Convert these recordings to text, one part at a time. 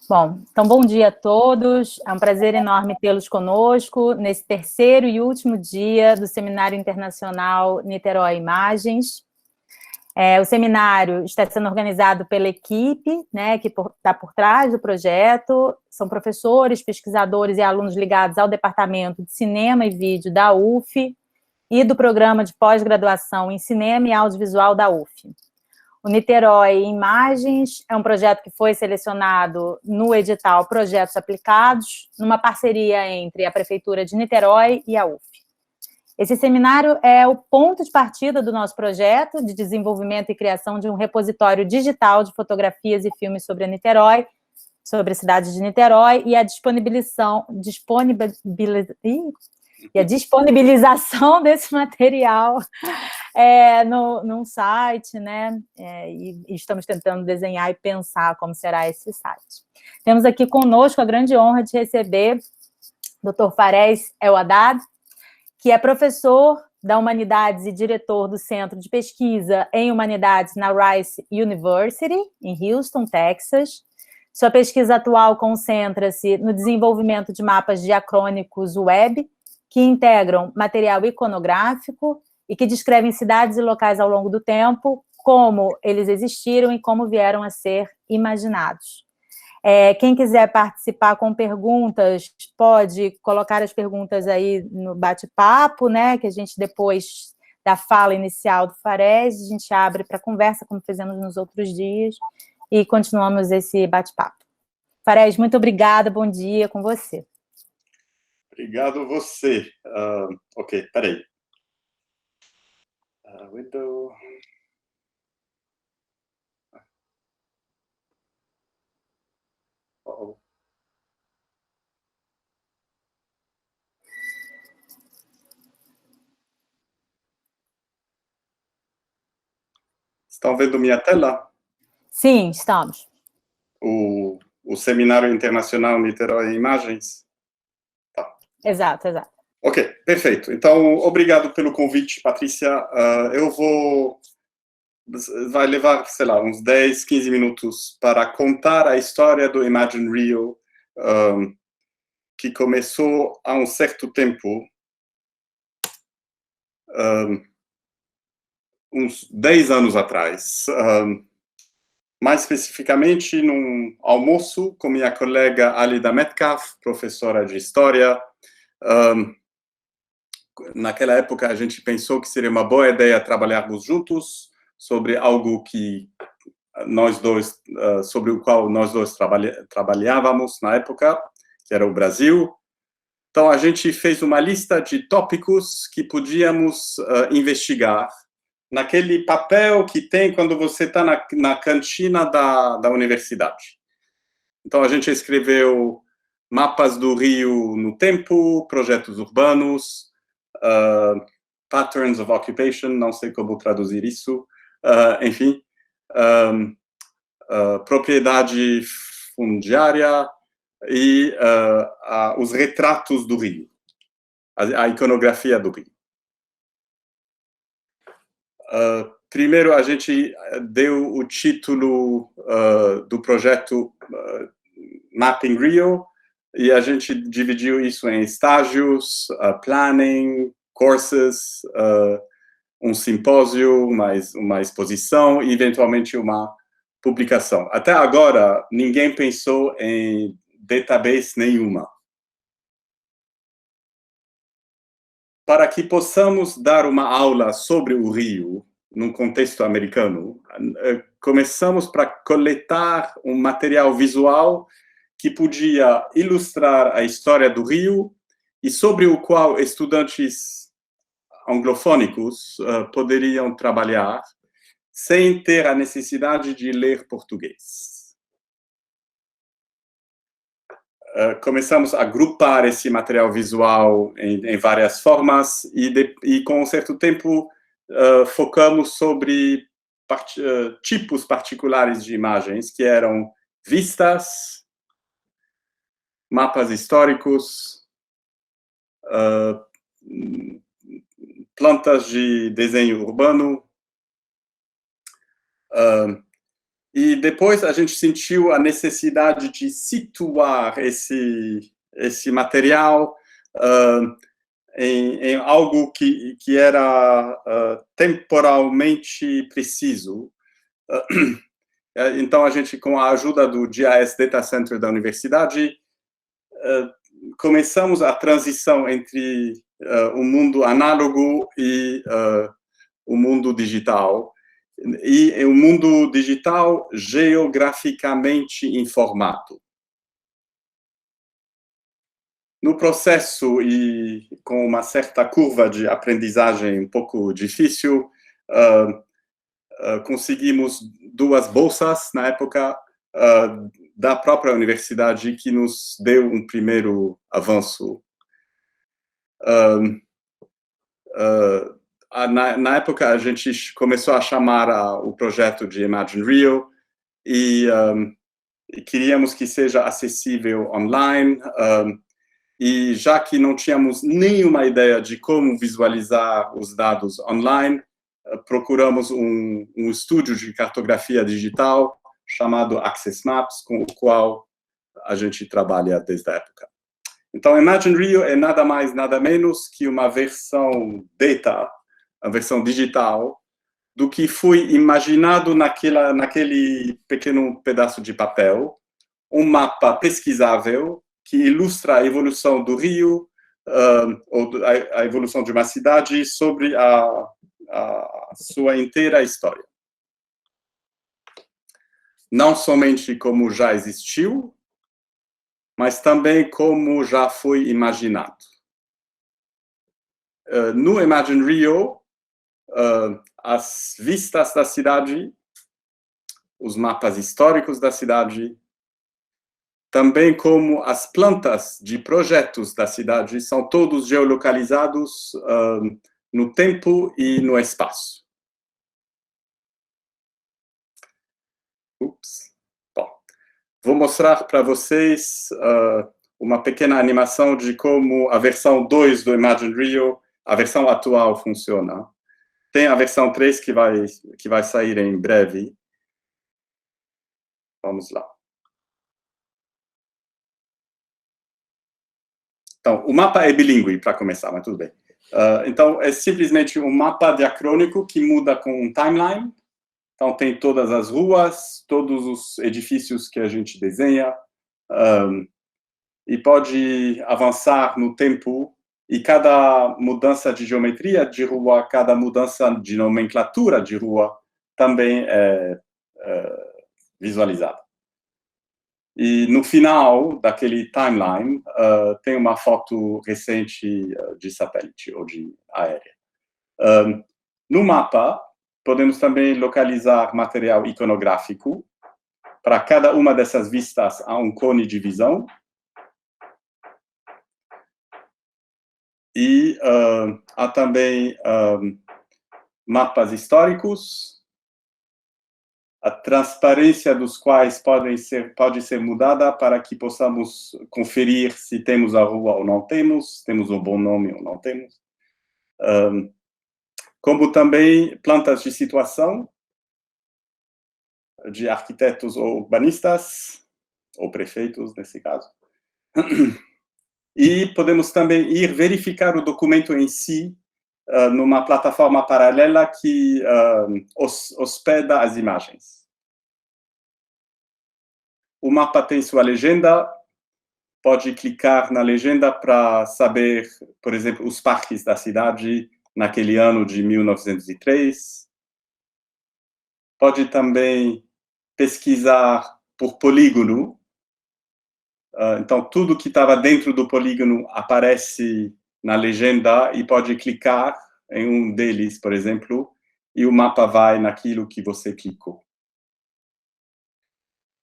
Bom, então bom dia a todos, é um prazer enorme tê-los conosco nesse terceiro e último dia do Seminário Internacional Niterói Imagens. O seminário está sendo organizado pela equipe, né, que está por trás do projeto, são professores, pesquisadores e alunos ligados ao Departamento de Cinema e Vídeo da UF e do Programa de Pós-Graduação em Cinema e Audiovisual da UF. O Niterói Imagens é um projeto que foi selecionado no edital Projetos Aplicados, numa parceria entre a Prefeitura de Niterói e a UF. Esse seminário é o ponto de partida do nosso projeto de desenvolvimento e criação de um repositório digital de fotografias e filmes sobre a Niterói, sobre a cidade de Niterói, e a disponibilização desse material num site, né? E estamos tentando desenhar e pensar como será esse site. Temos aqui conosco a grande honra de receber o Dr. Fares El Haddad, que é professor da Humanidades e diretor do Centro de Pesquisa em Humanidades na Rice University, em Houston, Texas. Sua pesquisa atual concentra-se no desenvolvimento de mapas diacrônicos web, que integram material iconográfico e que descrevem cidades e locais ao longo do tempo, como eles existiram e como vieram a ser imaginados. Quem quiser participar com perguntas, pode colocar as perguntas aí no bate-papo, né, que a gente, depois da fala inicial do Fares, a gente abre para conversa, como fizemos nos outros dias, e continuamos esse bate-papo. Fares, muito obrigada, bom dia, com você. Obrigado você. Ok, peraí. Window... Estão vendo minha tela? Sim, estamos. O Seminário Internacional Niterói Imagens? Tá. Exato. Ok, perfeito. Então, obrigado pelo convite, Patrícia. Vai levar, sei lá, uns 10, 15 minutos para contar a história do Imagine Rio, que começou há um certo tempo, uns 10 anos atrás. Mais especificamente, num almoço com minha colega Alida Metcalf, professora de História. Naquela época, a gente pensou que seria uma boa ideia trabalharmos juntos sobre algo que sobre o qual nós dois trabalhávamos na época, que era o Brasil. Então, a gente fez uma lista de tópicos que podíamos investigar naquele papel que tem quando você está na cantina da universidade. Então, a gente escreveu mapas do Rio no tempo, projetos urbanos, patterns of occupation, não sei como traduzir isso, enfim, propriedade fundiária e os retratos do Rio, a iconografia do Rio. Primeiro, a gente deu o título do projeto Mapping Rio, e a gente dividiu isso em estágios, planning, courses, um simpósio, uma exposição e, eventualmente, uma publicação. Até agora, ninguém pensou em database nenhuma. Para que possamos dar uma aula sobre o Rio, num contexto americano, começamos para coletar um material visual que podia ilustrar a história do Rio e sobre o qual estudantes anglofônicos poderiam trabalhar sem ter a necessidade de ler português. Começamos a agrupar esse material visual em várias formas e com um certo tempo, focamos sobre tipos particulares de imagens, que eram vistas, mapas históricos, plantas de desenho urbano, E depois a gente sentiu a necessidade de situar esse material em algo que era temporalmente preciso. Então, a gente, com a ajuda do GIS Data Center da universidade, começamos a transição entre o mundo análogo e o mundo digital. E o mundo digital geograficamente informado. No processo, e com uma certa curva de aprendizagem um pouco difícil, conseguimos 2 bolsas, na época, da própria universidade, que nos deu um primeiro avanço. Na época, a gente começou a chamar o projeto de Imagine Rio, e queríamos que seja acessível online, e já que não tínhamos nenhuma ideia de como visualizar os dados online, procuramos um estúdio de cartografia digital chamado Access Maps, com o qual a gente trabalha desde a época. Então, Imagine Rio é nada mais, nada menos que uma versão data, a versão digital, do que foi imaginado naquele pequeno pedaço de papel, um mapa pesquisável que ilustra a evolução do rio, ou a evolução de uma cidade sobre a sua inteira história. Não somente como já existiu, mas também como já foi imaginado. No Imagine Rio, as vistas da cidade, os mapas históricos da cidade, também como as plantas de projetos da cidade, são todos geolocalizados no tempo e no espaço. Bom, vou mostrar para vocês uma pequena animação de como a versão 2 do Imagine Rio, a versão atual, funciona. Tem a versão 3 que vai sair em breve. Vamos lá. Então, o mapa é bilíngue, para começar, mas tudo bem. Então, é simplesmente um mapa diacrônico que muda com um timeline. Então, tem todas as ruas, todos os edifícios que a gente desenha, e pode avançar no tempo, e cada mudança de geometria de rua, cada mudança de nomenclatura de rua, também é visualizada. E no final daquele timeline, tem uma foto recente de satélite ou de aérea. No mapa, podemos também localizar material iconográfico. Para cada uma dessas vistas, há um cone de visão. E há também mapas históricos, a transparência dos quais pode ser mudada para que possamos conferir se temos a rua ou não temos um bom nome ou não temos. Como também plantas de situação, de arquitetos ou urbanistas, ou prefeitos, nesse caso. E podemos também ir verificar o documento em si, numa plataforma paralela que hospeda as imagens. O mapa tem sua legenda, pode clicar na legenda para saber, por exemplo, os parques da cidade naquele ano de 1903. Pode também pesquisar por polígono. Então, tudo que estava dentro do polígono aparece na legenda e pode clicar em um deles, por exemplo, e o mapa vai naquilo que você clicou.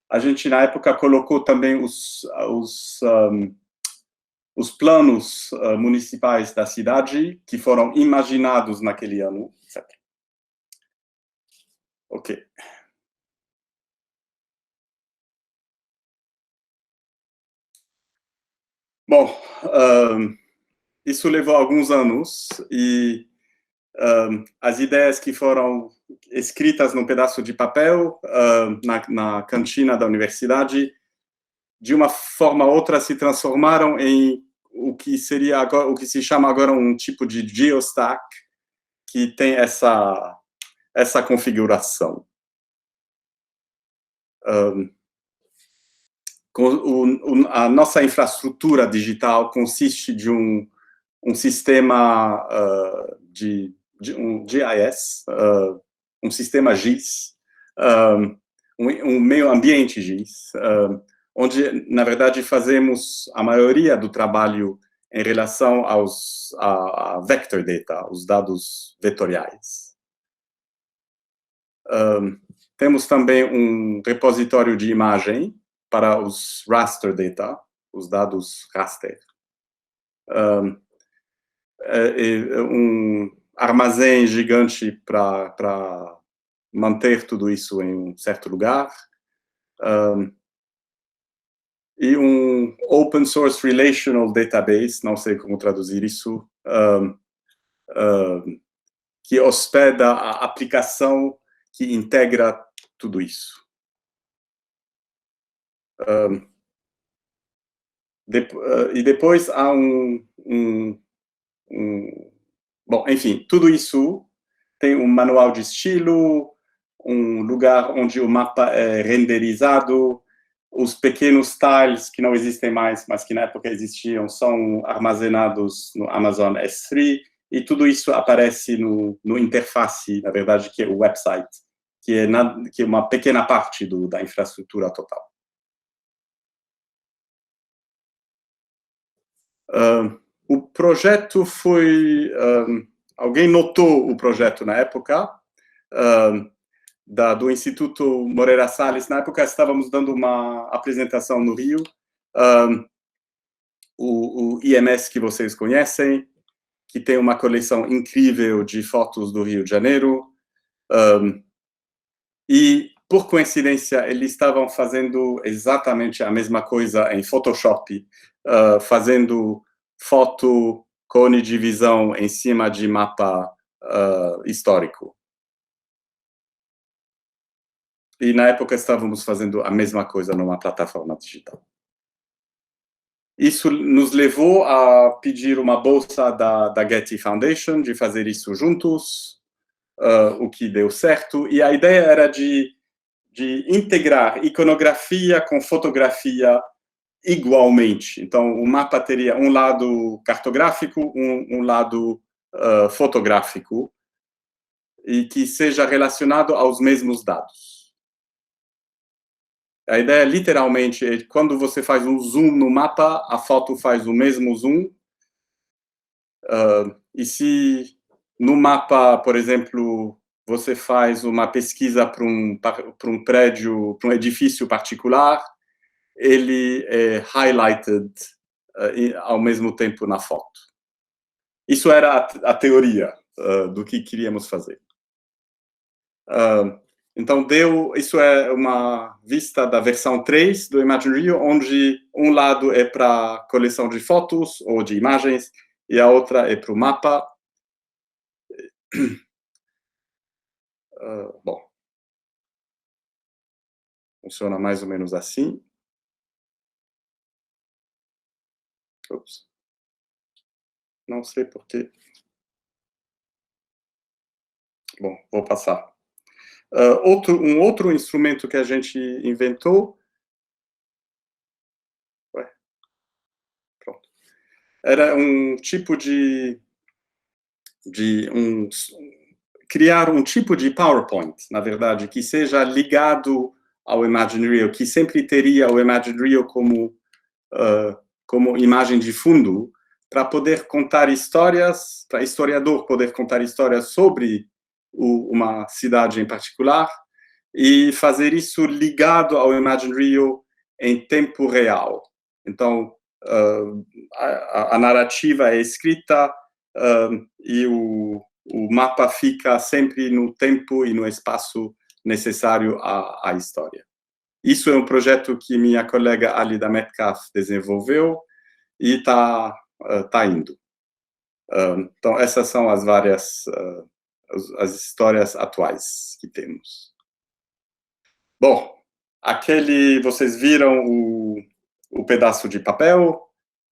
A gente, na época, colocou também os planos municipais da cidade, que foram imaginados naquele ano, etc. Ok. Bom, isso levou alguns anos, e as ideias que foram escritas num pedaço de papel na cantina da universidade, de uma forma ou outra se transformaram em o que seria agora, o que se chama agora um tipo de geostack, que tem essa configuração. A nossa infraestrutura digital consiste de um sistema de um GIS, um sistema GIS, um meio ambiente GIS, onde, na verdade, fazemos a maioria do trabalho em relação a vector data, os dados vetoriais. Temos também um repositório de imagem para os raster data, os dados raster. Um armazém gigante para manter tudo isso em um certo lugar. E um Open Source Relational Database, não sei como traduzir isso, que hospeda a aplicação que integra tudo isso. E depois há bom, enfim, tudo isso tem um manual de estilo, um lugar onde o mapa é renderizado, os pequenos tiles que não existem mais, mas que na época existiam, são armazenados no Amazon S3, e tudo isso aparece no interface, na verdade, que é o website, que é uma pequena parte da infraestrutura total. O projeto foi... alguém notou o projeto na época, do Instituto Moreira Salles. Na época estávamos dando uma apresentação no Rio, o IMS que vocês conhecem, que tem uma coleção incrível de fotos do Rio de Janeiro, e, por coincidência, eles estavam fazendo exatamente a mesma coisa em Photoshop, fazendo foto cone de visão em cima de mapa histórico. E, na época, estávamos fazendo a mesma coisa numa plataforma digital. Isso nos levou a pedir uma bolsa da Getty Foundation, de fazer isso juntos, o que deu certo, e a ideia era de integrar iconografia com fotografia igualmente. Então, o mapa teria um lado cartográfico, um lado fotográfico, e que seja relacionado aos mesmos dados. A ideia, literalmente, é quando você faz um zoom no mapa, a foto faz o mesmo zoom, e se no mapa, por exemplo, você faz uma pesquisa para um prédio, para um edifício particular, ele é highlighted ao mesmo tempo na foto. Isso era a teoria do que queríamos fazer. Então, isso é uma vista da versão 3 do Imagine Rio, onde um lado é para coleção de fotos ou de imagens, e a outra é para o mapa. Bom, funciona mais ou menos assim. Ups. Não sei por quê. Bom, vou passar. Um outro instrumento que a gente inventou... Pronto. Era um tipo criar um tipo de PowerPoint, na verdade, que seja ligado ao Imagine Rio, que sempre teria o Imagine Rio como imagem de fundo, para poder contar histórias, para historiador poder contar histórias sobre uma cidade em particular, e fazer isso ligado ao Imagine Rio em tempo real. Então, a narrativa é escrita e o mapa fica sempre no tempo e no espaço necessário à história. Isso é um projeto que minha colega Alida Metcalf desenvolveu e está indo. Então, essas são as várias as histórias atuais que temos. Bom, vocês viram o pedaço de papel,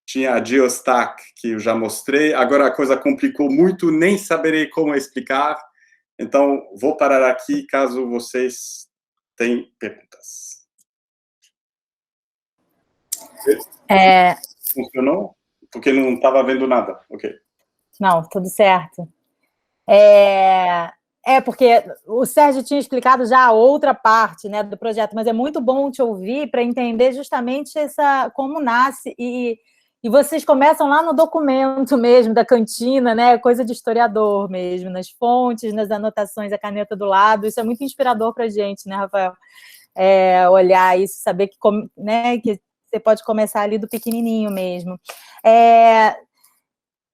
tinha a geostack que eu já mostrei, agora a coisa complicou muito, nem saberei como explicar, então vou parar aqui caso vocês tenham perguntas. Funcionou? Porque não estava vendo nada, ok. Não, tudo certo. Porque o Sérgio tinha explicado já a outra parte, né, do projeto, mas é muito bom te ouvir para entender justamente como nasce, e vocês começam lá no documento mesmo, da cantina, né, coisa de historiador mesmo, nas fontes, nas anotações, a caneta do lado, isso é muito inspirador para a gente, né, Rafael? Olhar isso, saber que, né, que você pode começar ali do pequenininho mesmo.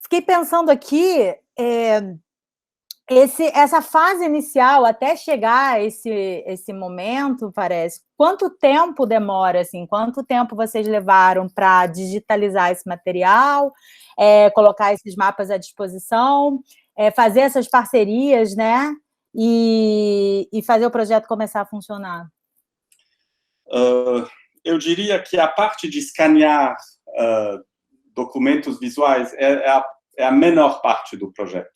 Fiquei pensando aqui... essa fase inicial, até chegar esse momento, parece, quanto tempo demora, assim? Quanto tempo vocês levaram para digitalizar esse material, colocar esses mapas à disposição, fazer essas parcerias, né? E fazer o projeto começar a funcionar? Eu diria que a parte de escanear documentos visuais é a menor parte do projeto.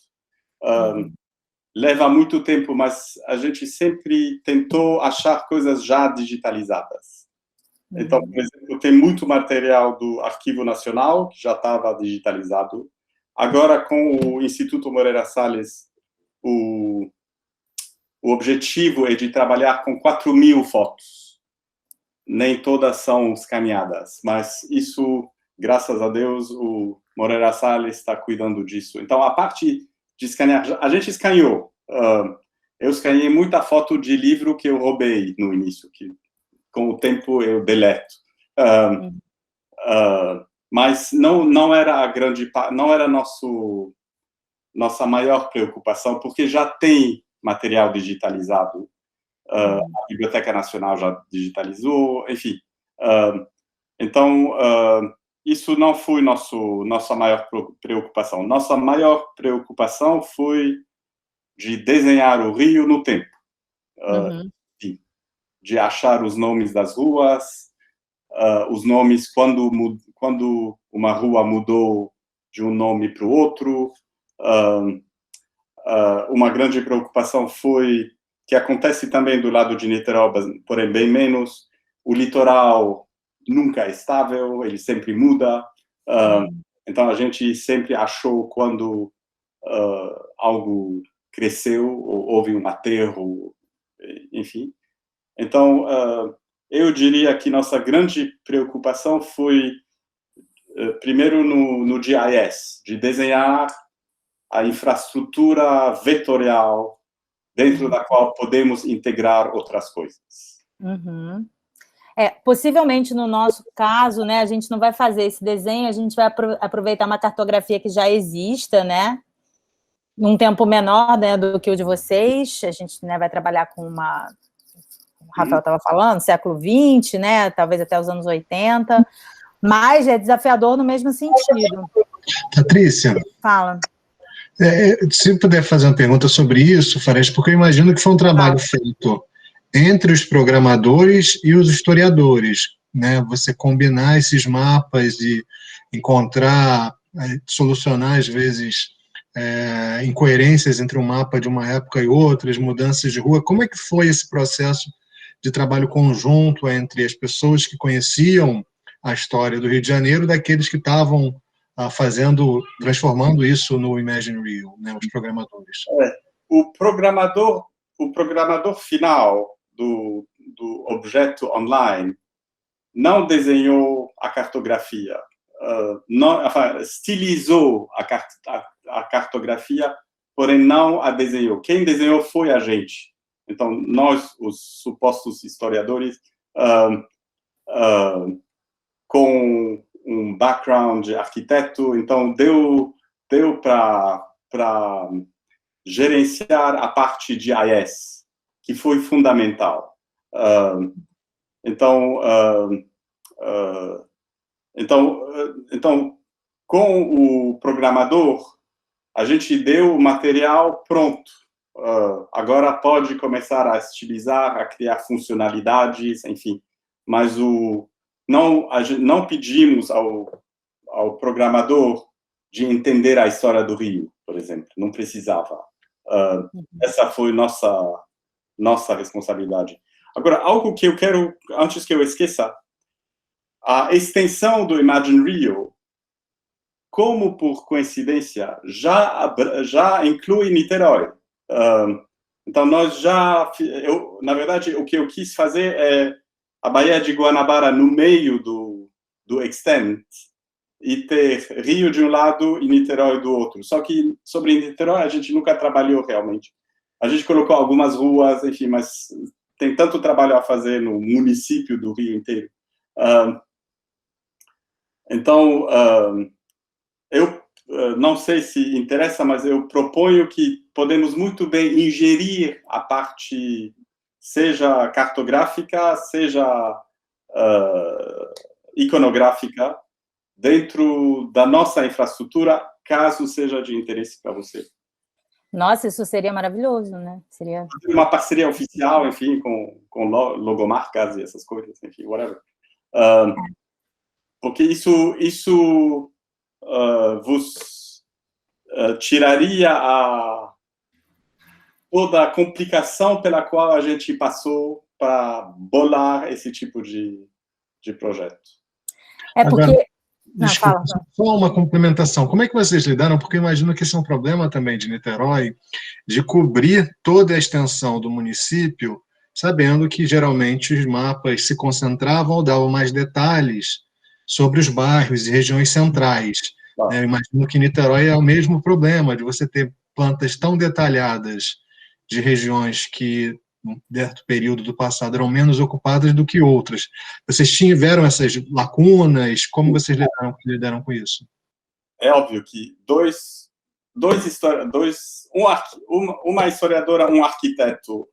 Leva muito tempo, mas a gente sempre tentou achar coisas já digitalizadas. Então, por exemplo, tem muito material do Arquivo Nacional, que já estava digitalizado. Agora, com o Instituto Moreira Salles, o objetivo é de trabalhar com 4.000 fotos. Nem todas são escaneadas, mas isso, graças a Deus, o Moreira Salles está cuidando disso. Então, a parte de escanear, a gente escaneou. Eu escaneei muita foto de livro que eu roubei no início, que com o tempo eu deleto. Mas não era não era nossa maior preocupação, porque já tem material digitalizado. A Biblioteca Nacional já digitalizou, enfim. Então, isso não foi nossa maior preocupação. Nossa maior preocupação foi de desenhar o Rio no tempo. De achar os nomes das ruas, os nomes quando uma rua mudou de um nome para o outro. Uma grande preocupação foi, que acontece também do lado de Niterói, porém bem menos, o litoral nunca é estável, ele sempre muda. Então, a gente sempre achou quando algo cresceu, ou houve um aterro, enfim. Então, eu diria que nossa grande preocupação foi, primeiro, no GIS, de desenhar a infraestrutura vetorial dentro da qual podemos integrar outras coisas. Possivelmente, no nosso caso, né, a gente não vai fazer esse desenho, a gente vai aproveitar uma cartografia que já exista, né, num tempo menor, né, do que o de vocês. A gente, né, vai trabalhar com o Rafael estava falando, século XX, né, talvez até os anos 80, mas é desafiador no mesmo sentido. Patrícia, fala. Se puder fazer uma pergunta sobre isso, Fares, porque eu imagino que foi um trabalho feito entre os programadores e os historiadores, né? Você combinar esses mapas e encontrar, solucionar, às vezes, incoerências entre um mapa de uma época e outra, as mudanças de rua. Como é que foi esse processo de trabalho conjunto entre as pessoas que conheciam a história do Rio de Janeiro, daqueles que estavam transformando isso no Imagine Rio, né, os programadores? O programador final do objeto online não desenhou a cartografia, estilizou a cartografia, porém não a desenhou. Quem desenhou foi a gente. Então, nós, os supostos historiadores, com um background de arquiteto, então deu para gerenciar a parte de GIS, que foi fundamental. Então, com o programador, a gente deu o material pronto. agora pode começar a estilizar, a criar funcionalidades, enfim. Mas não pedimos ao programador de entender a história do Rio, por exemplo. Não precisava. Essa foi nossa responsabilidade. Agora, algo que eu quero, antes que eu esqueça, a extensão do Imagine Rio, como por coincidência, já inclui Niterói. Então, na verdade, o que eu quis fazer é a Baía de Guanabara no meio do Extend e ter Rio de um lado e Niterói do outro. Só que sobre Niterói a gente nunca trabalhou realmente. A gente colocou algumas ruas, enfim, mas tem tanto trabalho a fazer no município do Rio inteiro. Então, eu não sei se interessa, mas eu proponho que podemos muito bem ingerir a parte, seja cartográfica, seja iconográfica, dentro da nossa infraestrutura, caso seja de interesse para você. Nossa, isso seria maravilhoso, né? Seria uma parceria oficial, enfim, com logomarcas e essas coisas, enfim, whatever. Porque isso vos tiraria toda a complicação pela qual a gente passou para bolar esse tipo de projeto. É porque... Agora, não, desculpa, fala. só uma complementação. Como é que vocês lidaram? Porque eu imagino que esse é um problema também de Niterói, de cobrir toda a extensão do município, sabendo que geralmente os mapas se concentravam ou davam mais detalhes sobre os bairros e regiões centrais. Claro. Eu imagino que Niterói é o mesmo problema, de você ter plantas tão detalhadas de regiões que, num certo período do passado, eram menos ocupadas do que outras. Vocês tiveram essas lacunas? Como vocês lidaram com isso? É óbvio que uma historiadora, um arquiteto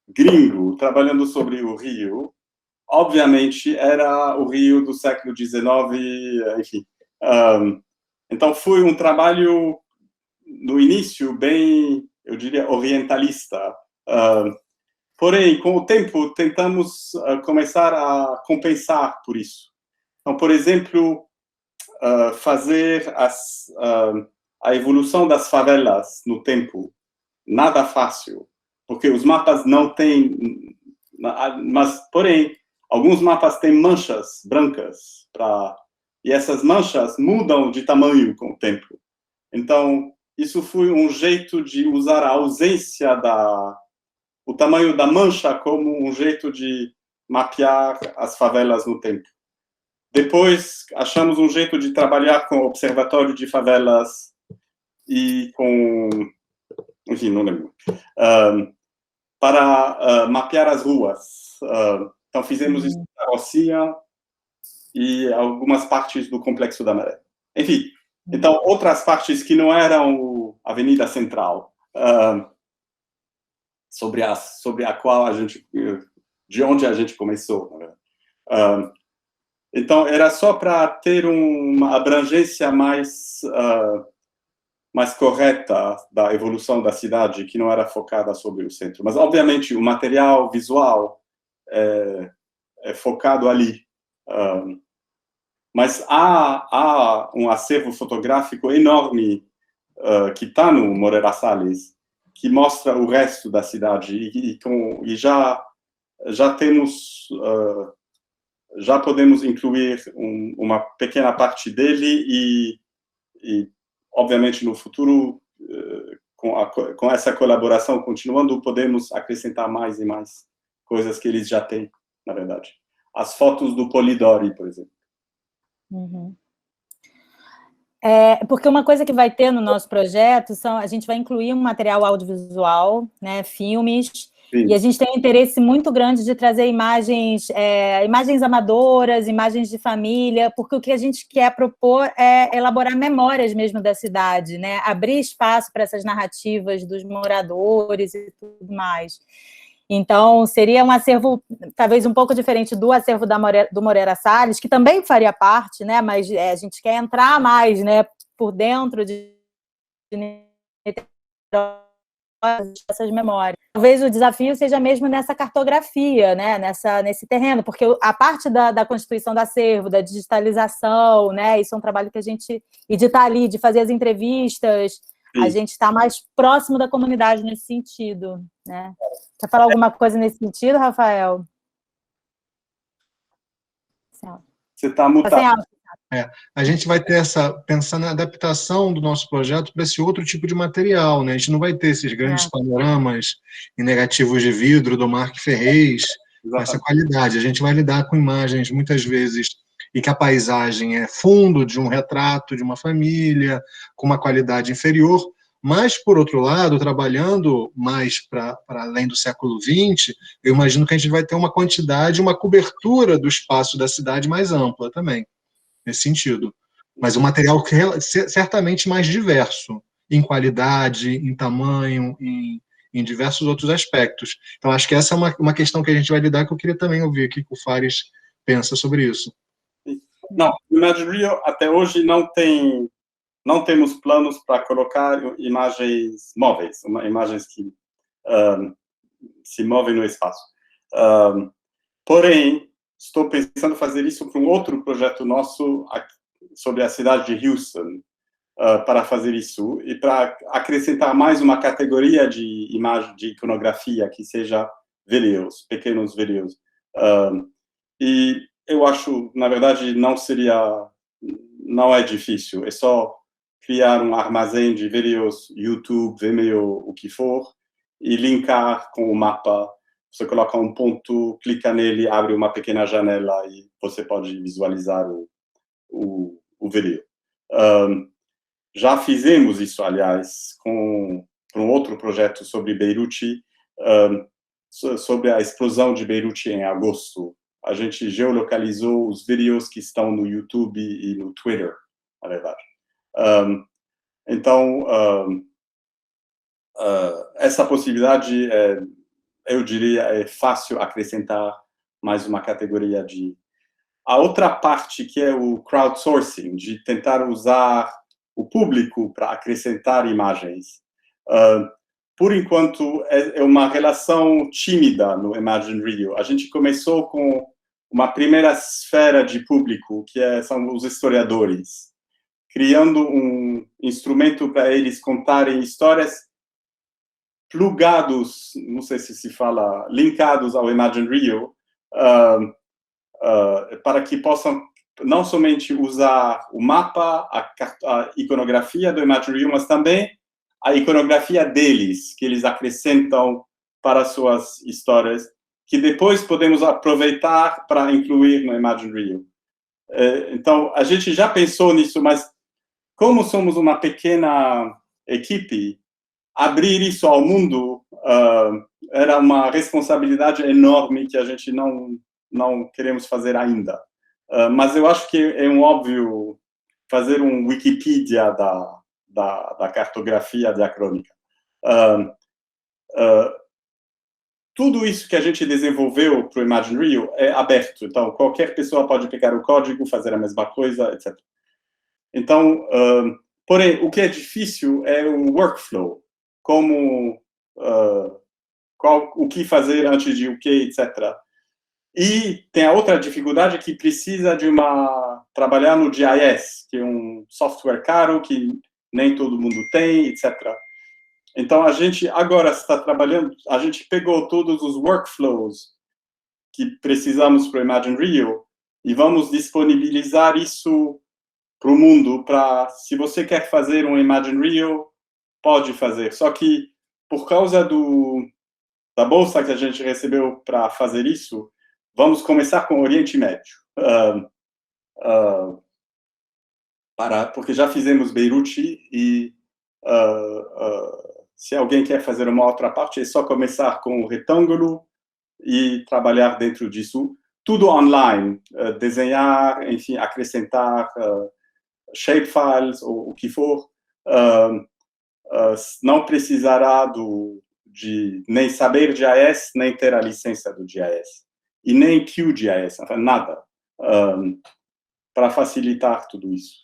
gringo trabalhando sobre o Rio, obviamente era o Rio do século XIX, enfim. Então foi um trabalho no início bem, eu diria, orientalista. Porém, com o tempo, tentamos começar a compensar por isso. Então, por exemplo, fazer a evolução das favelas no tempo, nada fácil, porque os mapas não têm, mas, porém, alguns mapas têm manchas brancas, e essas manchas mudam de tamanho com o tempo. Então, isso foi um jeito de usar a ausência o tamanho da mancha como um jeito de mapear as favelas no tempo. Depois, achamos um jeito de trabalhar com o Observatório de Favelas e com... enfim, não lembro. Para mapear as ruas. Então, fizemos isso na Rocinha e algumas partes do Complexo da Maré. Enfim, então, outras partes que não eram a Avenida Central, sobre a qual de onde a gente começou. Então, era só para ter uma abrangência mais correta da evolução da cidade, que não era focada sobre o centro. Mas, obviamente, o material visual é focado ali. Mas há um acervo fotográfico enorme que está no Moreira Salles, que mostra o resto da cidade, e já temos... já podemos incluir uma pequena parte dele e obviamente, no futuro, com essa colaboração continuando, podemos acrescentar mais e mais coisas que eles já têm, na verdade. As fotos do Polidori, por exemplo. Uhum. Porque uma coisa que vai ter no nosso projeto a gente vai incluir um material audiovisual, né, filmes. Sim. E a gente tem um interesse muito grande de trazer imagens amadoras, imagens de família, porque o que a gente quer propor é elaborar memórias mesmo da cidade, né? Abrir espaço para essas narrativas dos moradores e tudo mais. Então, seria um acervo talvez um pouco diferente do acervo do Moreira Salles, que também faria parte, né? Mas a gente quer entrar mais, né, por dentro de essas memórias. Talvez o desafio seja mesmo nessa cartografia, né? Nesse terreno, porque a parte da constituição do acervo, da digitalização, né? Isso é um trabalho que a gente... E de estar ali, de fazer as entrevistas, a gente está mais próximo da comunidade nesse sentido, né? Quer falar alguma coisa nesse sentido, Rafael? Você está mutado. A gente vai ter pensar na adaptação do nosso projeto para esse outro tipo de material, né? A gente não vai ter esses grandes panoramas em negativos de vidro do Mark Ferrez, com essa qualidade. A gente vai lidar com imagens, muitas vezes, e que a paisagem é fundo de um retrato de uma família, com uma qualidade inferior, mas, por outro lado, trabalhando mais para além do século XX, eu imagino que a gente vai ter uma quantidade, uma cobertura do espaço da cidade mais ampla também, nesse sentido. Mas um material que certamente mais diverso, em qualidade, em tamanho, em diversos outros aspectos. Então, acho que essa é uma questão que a gente vai lidar, que eu queria também ouvir o que o Fares pensa sobre isso. Não, o Imagine Rio, até hoje, não temos planos para colocar imagens móveis, imagens que se movem no espaço. Porém, estou pensando em fazer isso para um outro projeto nosso sobre a cidade de Houston, para fazer isso e para acrescentar mais uma categoria de imagem, de iconografia, que seja vídeos, pequenos vídeos. E eu acho, na verdade, não é difícil, é só criar um armazém de vídeos, YouTube, Vimeo, o que for, e linkar com o mapa. Você coloca um ponto, clica nele, abre uma pequena janela e você pode visualizar o vídeo. Já fizemos isso, aliás, com um outro projeto sobre Beirute, sobre a explosão de Beirute em agosto. A gente geolocalizou os vídeos que estão no YouTube e no Twitter, na verdade. Então, essa possibilidade, eu diria, é fácil acrescentar mais uma categoria de... A outra parte, que é o crowdsourcing, de tentar usar o público para acrescentar imagens. Por enquanto, é uma relação tímida no Imagine Rio. A gente começou com uma primeira esfera de público, que são os historiadores, criando um instrumento para eles contarem histórias plugados, não sei se fala, linkados ao Imagine Rio, para que possam não somente usar o mapa, a iconografia do Imagine Rio, mas também a iconografia deles, que eles acrescentam para suas histórias, que depois podemos aproveitar para incluir no Imagine Rio. Então, a gente já pensou nisso, mas como somos uma pequena equipe, abrir isso ao mundo era uma responsabilidade enorme que a gente não queremos fazer ainda. Mas eu acho que é um óbvio fazer um Wikipedia da cartografia diacrônica. Tudo isso que a gente desenvolveu para o Imagine Rio é aberto, então qualquer pessoa pode pegar o código, fazer a mesma coisa, etc. Então, porém, o que é difícil é o workflow, como o que fazer antes de o que, etc. E tem a outra dificuldade, que precisa trabalhar no GIS, que é um software caro, que nem todo mundo tem, etc. Então, a gente agora está trabalhando, a gente pegou todos os workflows que precisamos para o Imagine Rio e vamos disponibilizar isso para o mundo, se você quer fazer um Imagine Rio, pode fazer. Só que, por causa da bolsa que a gente recebeu para fazer isso, vamos começar com o Oriente Médio. Porque já fizemos Beirute e se alguém quer fazer uma outra parte, é só começar com o retângulo e trabalhar dentro disso. Tudo online, desenhar, enfim, acrescentar shapefiles ou o que for. Não precisará de nem saber GIS, nem ter a licença do GIS. E nem QGIS, nada, para facilitar tudo isso.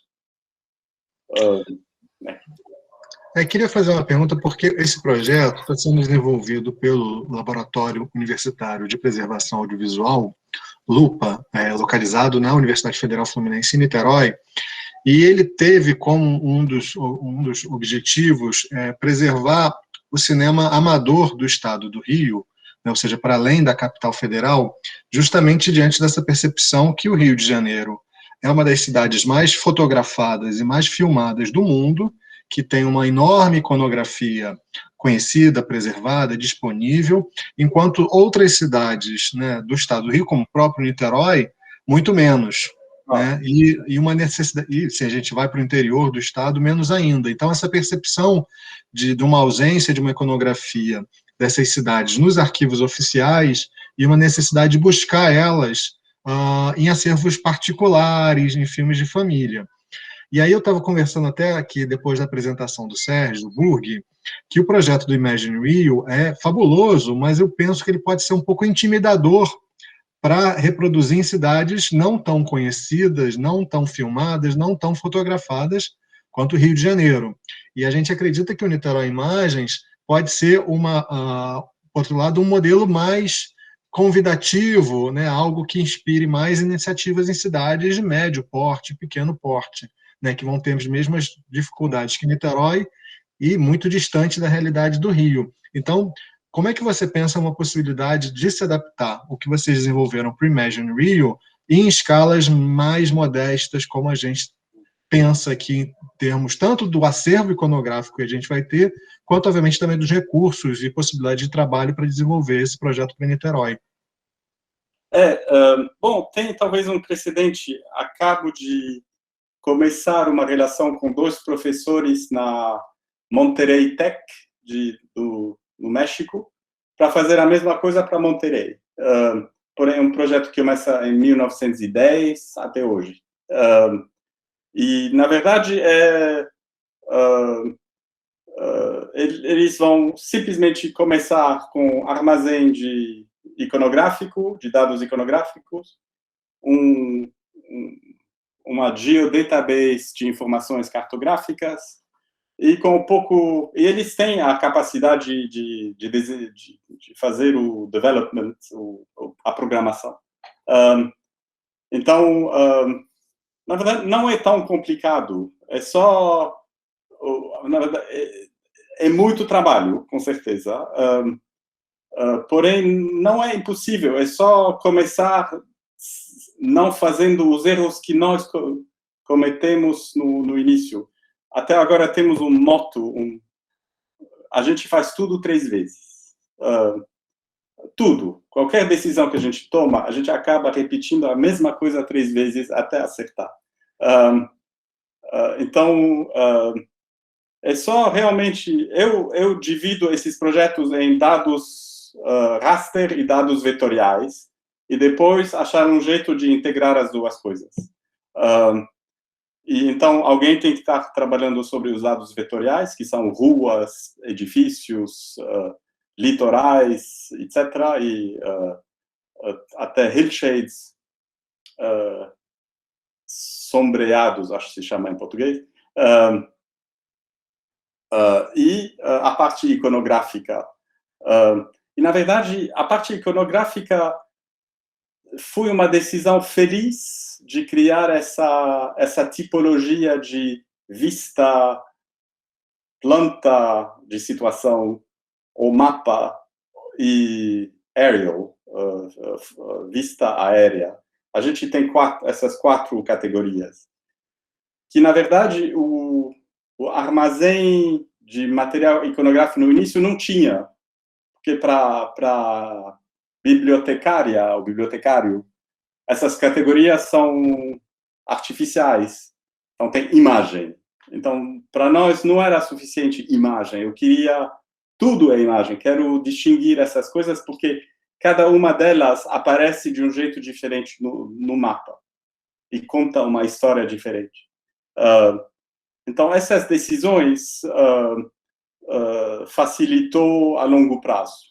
Queria fazer uma pergunta, porque esse projeto está sendo desenvolvido pelo Laboratório Universitário de Preservação Audiovisual, LUPA, localizado na Universidade Federal Fluminense em Niterói, e ele teve como um dos objetivos preservar o cinema amador do estado do Rio, né, ou seja, para além da capital federal, justamente diante dessa percepção que o Rio de Janeiro é uma das cidades mais fotografadas e mais filmadas do mundo, que tem uma enorme iconografia conhecida, preservada, disponível, enquanto outras cidades, né, do estado do Rio, como o próprio Niterói, muito menos. Né, e uma necessidade, e se a gente vai para o interior do estado, menos ainda. Então, essa percepção de uma ausência de uma iconografia dessas cidades nos arquivos oficiais e uma necessidade de buscar elas em acervos particulares, em filmes de família. E aí eu estava conversando até aqui, depois da apresentação do Sérgio, do Burg, que o projeto do Imagine Rio é fabuloso, mas eu penso que ele pode ser um pouco intimidador para reproduzir em cidades não tão conhecidas, não tão filmadas, não tão fotografadas quanto o Rio de Janeiro. E a gente acredita que o Niterói Imagens pode ser, por outro lado, um modelo mais convidativo, né, algo que inspire mais iniciativas em cidades de médio porte, pequeno porte, né, que vão ter as mesmas dificuldades que Niterói e muito distante da realidade do Rio. Então, como é que você pensa uma possibilidade de se adaptar o que vocês desenvolveram para o Imagine Rio em escalas mais modestas, como a gente pensa aqui em termos tanto do acervo iconográfico que a gente vai ter, quanto, obviamente, também dos recursos e possibilidade de trabalho para desenvolver esse projeto para Niterói? Bom, tem talvez um precedente. Acabo de começar uma relação com 2 professores na Monterrey Tech, no México, para fazer a mesma coisa para Monterrey. Porém, é um projeto que começa em 1910 até hoje. E, na verdade, eles vão simplesmente começar com armazém de dados iconográficos, uma geodatabase de informações cartográficas, e eles têm a capacidade de fazer o development, a programação. Então, na verdade, não é tão complicado. É só, na verdade, é muito trabalho, com certeza. Porém, não é impossível. É só começar não fazendo os erros que nós cometemos no início. Até agora temos um motto, a gente faz tudo 3 vezes. Tudo. Qualquer decisão que a gente toma, a gente acaba repetindo a mesma coisa 3 vezes até acertar. Então, é só realmente... Eu divido esses projetos em dados raster e dados vetoriais, e depois achar um jeito de integrar as 2 coisas. E então, alguém tem que estar trabalhando sobre os dados vetoriais, que são ruas, edifícios, litorais, etc., e até hillshades, sombreados, acho que se chama em português, e a parte iconográfica. E, na verdade, a parte iconográfica foi uma decisão feliz de criar essa tipologia de vista, planta de situação, ou mapa, e aerial, vista aérea. A gente tem essas 4 categorias. Que, na verdade, o armazém de material iconográfico no início não tinha. Porque para bibliotecária ou bibliotecário, essas categorias são artificiais. Então, tem imagem. Então, para nós, não era suficiente imagem. Eu queria... Tudo é imagem. Quero distinguir essas coisas porque cada uma delas aparece de um jeito diferente no mapa. E conta uma história diferente. Então, essas decisões facilitou a longo prazo.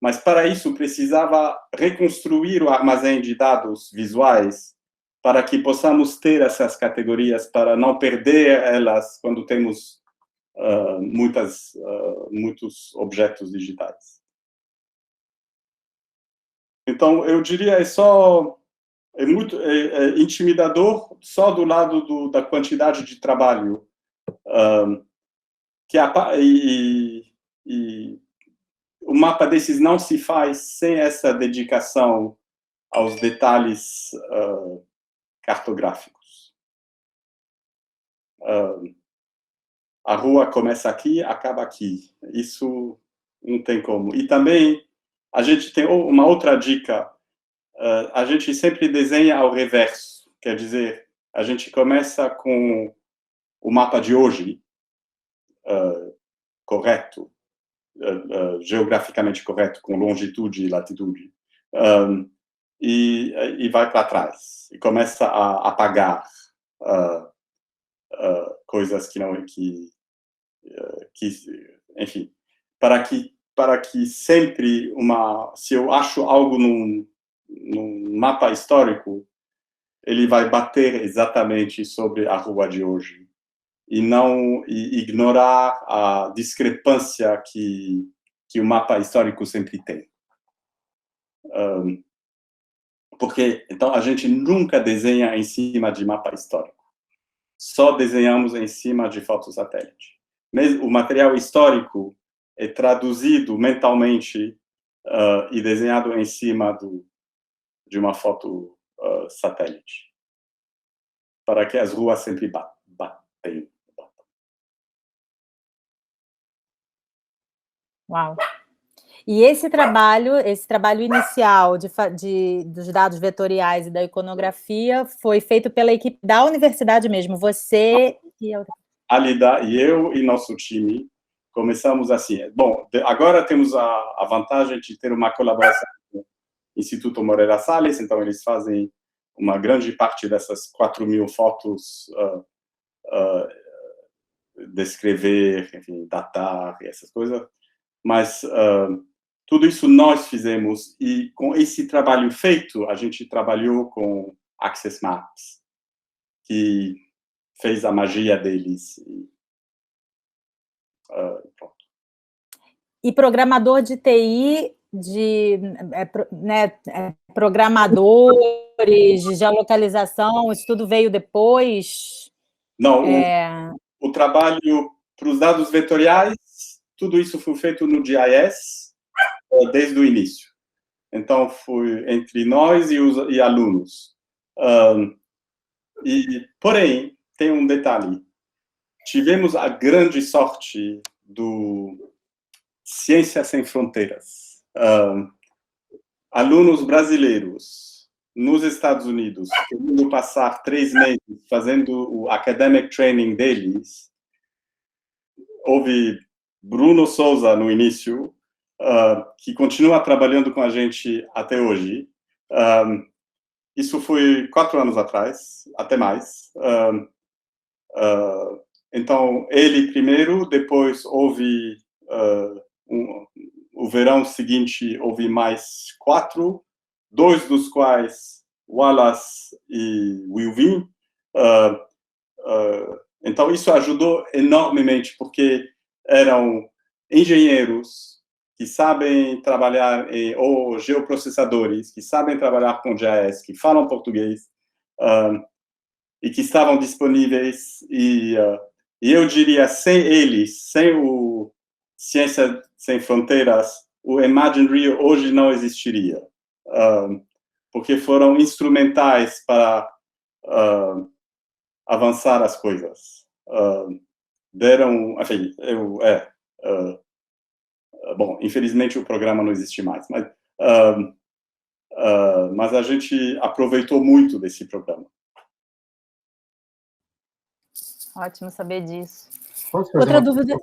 Mas, para isso, precisava reconstruir o armazém de dados visuais para que possamos ter essas categorias, para não perder elas quando temos muitos objetos digitais. Então, eu diria, é muito intimidador só do lado da quantidade de trabalho, e o mapa desses não se faz sem essa dedicação aos detalhes cartográficos. A rua começa aqui, acaba aqui. Isso não tem como. E também, a gente tem uma outra dica. A gente sempre desenha ao reverso. Quer dizer, a gente começa com o mapa de hoje, correto, geograficamente correto, com longitude e latitude, e vai para trás. E começa a apagar coisas enfim, para que sempre se eu acho algo num mapa histórico, ele vai bater exatamente sobre a rua de hoje e não ignorar a discrepância que o mapa histórico sempre tem. Porque, então, a gente nunca desenha em cima de mapa histórico. Só desenhamos em cima de fotossatélite. O material histórico é traduzido mentalmente e desenhado em cima de uma foto satélite, para que as ruas sempre batem. Uau! E esse trabalho inicial dos dados vetoriais e da iconografia foi feito pela equipe da universidade mesmo, você e a... Alida e eu e nosso time começamos assim. Bom, agora temos a vantagem de ter uma colaboração com o Instituto Moreira Salles, então eles fazem uma grande parte dessas 4.000 fotos, descrever, enfim, datar e essas coisas, mas tudo isso nós fizemos, e com esse trabalho feito, a gente trabalhou com Access Maps, que fez a magia deles. Pronto. E programador de TI, programadores de geolocalização, isso tudo veio depois? Não, o trabalho para os dados vetoriais, tudo isso foi feito no GIS desde o início. Então, foi entre nós e alunos. Porém, tem um detalhe. Tivemos a grande sorte do Ciências Sem Fronteiras. Alunos brasileiros nos Estados Unidos, querendo passar 3 meses fazendo o academic training deles. Houve Bruno Souza no início, que continua trabalhando com a gente até hoje. Isso foi 4 anos atrás, até mais. Então, ele primeiro, depois houve o verão seguinte, houve mais 4, 2 dos quais Wallace e Wilvin. Então, isso ajudou enormemente, porque eram engenheiros que sabem trabalhar, ou geoprocessadores, que sabem trabalhar com GIS, que falam português, e que estavam disponíveis, e eu diria, sem eles, sem o Ciência Sem Fronteiras, o Imagine Rio hoje não existiria, porque foram instrumentais para avançar as coisas. Enfim, bom, infelizmente o programa não existe mais, mas a gente aproveitou muito desse programa. Ótimo saber disso. Outra dúvida?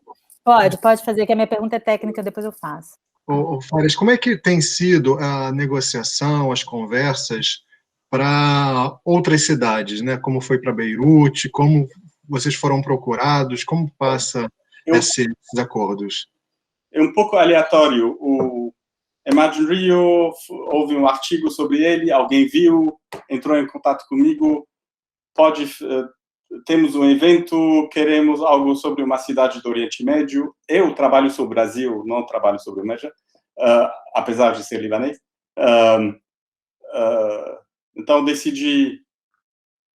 Pode fazer, que a minha pergunta é técnica, depois eu faço. Fares, como é que tem sido a negociação, as conversas para outras cidades, né? Como foi para Beirute, como vocês foram procurados, como passa esses acordos? É um pouco aleatório. O Imagine Rio, houve um artigo sobre ele, alguém viu, entrou em contato comigo, temos um evento, queremos algo sobre uma cidade do Oriente Médio. Eu trabalho sobre o Brasil, não trabalho sobre o Médio, apesar de ser libanês. Então, decidi,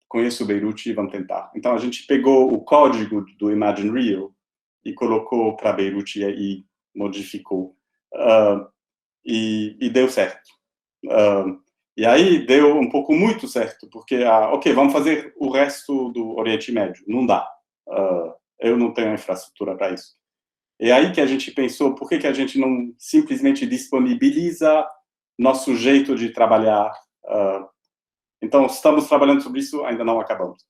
conheço Beirute, vamos tentar. Então, a gente pegou o código do Imagine Rio e colocou para Beirute e modificou. E deu certo. E aí deu um pouco muito certo, porque, ok, vamos fazer o resto do Oriente Médio. Não dá. Eu não tenho infraestrutura para isso. E aí que a gente pensou, por que a gente não simplesmente disponibiliza nosso jeito de trabalhar? Então, estamos trabalhando sobre isso, ainda não acabamos.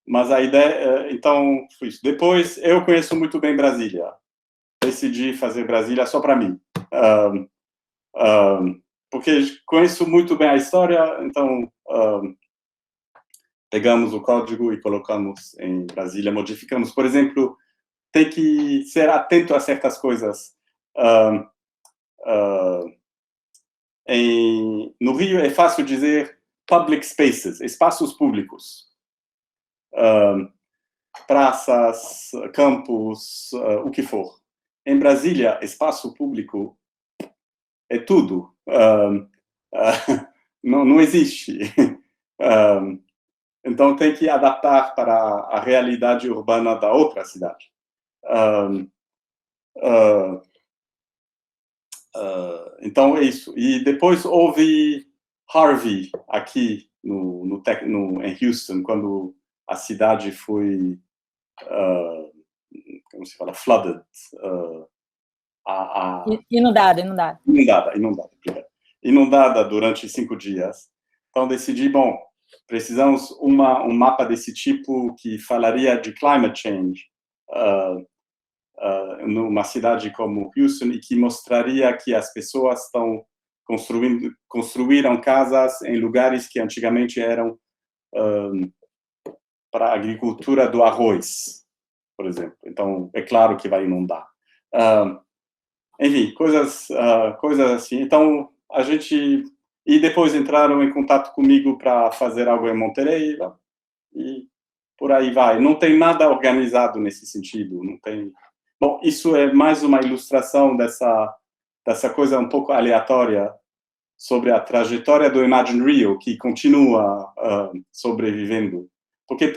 Mas a ideia, então, foi isso. Depois, eu conheço muito bem Brasília. Decidi fazer Brasília só para mim. Porque conheço muito bem a história, então pegamos o código e colocamos em Brasília, modificamos. Por exemplo, tem que ser atento a certas coisas. No Rio é fácil dizer public spaces, espaços públicos. Praças, campos, o que for. Em Brasília, espaço público é tudo. Não existe. Então, tem que adaptar para a realidade urbana da outra cidade. Então, é isso. E depois houve Harvey aqui em Houston, quando a cidade foi, como se fala, flooded. Inundada durante 5 dias. Então, decidi, bom, precisamos um mapa desse tipo que falaria de climate change numa cidade como Houston e que mostraria que as pessoas estão construíram casas em lugares que antigamente eram para a agricultura do arroz, por exemplo. Então, é claro que vai inundar. Enfim, coisas assim. Então, a gente... E depois entraram em contato comigo para fazer algo em Monterrey, e por aí vai. Não tem nada organizado nesse sentido, não tem... Bom, isso é mais uma ilustração dessa coisa um pouco aleatória sobre a trajetória do Imagine Rio, que continua sobrevivendo. Porque